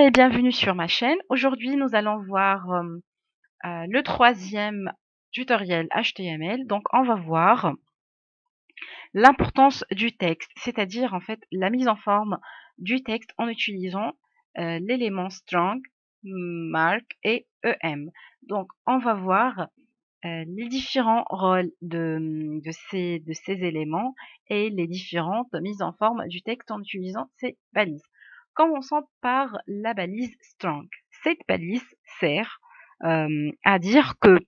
et bienvenue sur ma chaîne. Aujourd'hui, nous allons voir le troisième tutoriel HTML. Donc, on va voir l'importance du texte, c'est-à-dire en fait la mise en forme du texte en utilisant l'élément strong, mark et em. Donc, on va voir les différents rôles de ces éléments et les différentes mises en forme du texte en utilisant ces balises. Commençons par la balise strong. Cette balise sert à dire que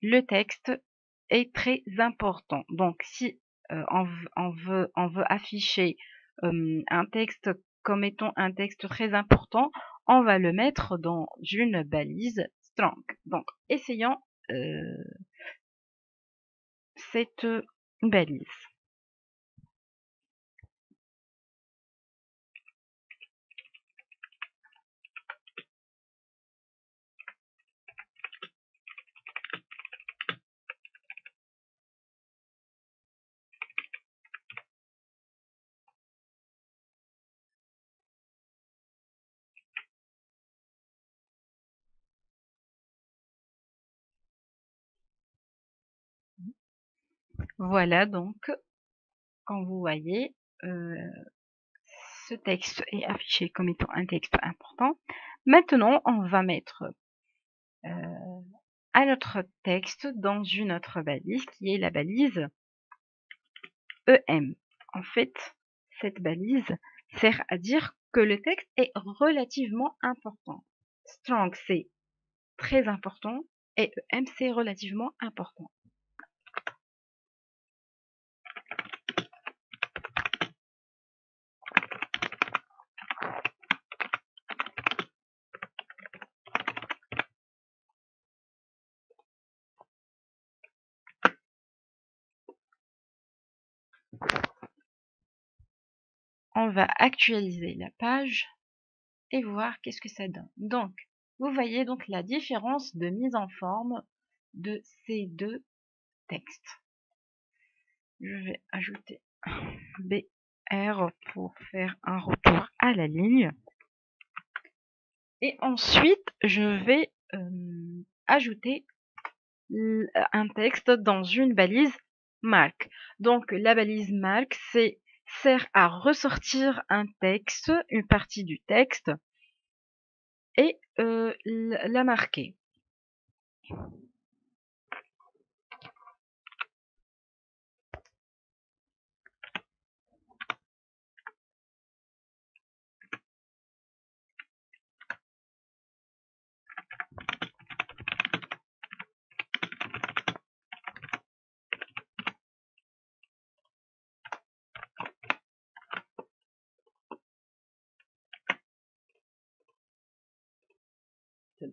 le texte est très important. Donc, si on veut afficher un texte comme étant un texte très important, on va le mettre dans une balise strong. Donc, essayons cette balise. Voilà donc, quand vous voyez, ce texte est affiché comme étant un texte important. Maintenant, on va mettre un autre texte dans une autre balise qui est la balise EM. En fait, cette balise sert à dire que le texte est relativement important. Strong, c'est très important et EM, c'est relativement important. On va actualiser la page et voir qu'est-ce que ça donne. Donc, vous voyez donc la différence de mise en forme de ces deux textes. Je vais ajouter BR pour faire un retour à la ligne. Et ensuite, je vais ajouter un texte dans une balise mark. Donc, la balise mark, sert à ressortir un texte, une partie du texte, et la marquer.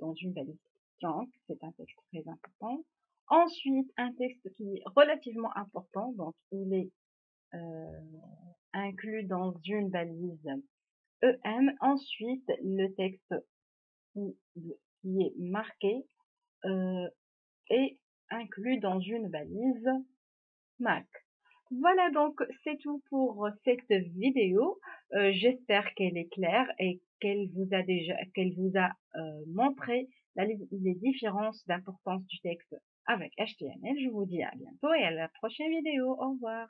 Dans une balise strong, c'est un texte très important. Ensuite, un texte qui est relativement important, donc il est inclus dans une balise EM. Ensuite, le texte qui est marqué est inclus dans une balise mark. Voilà donc, c'est tout pour cette vidéo. J'espère qu'elle est claire et qu'elle vous a montré les différences d'importance du texte avec HTML. Je vous dis à bientôt et à la prochaine vidéo. Au revoir.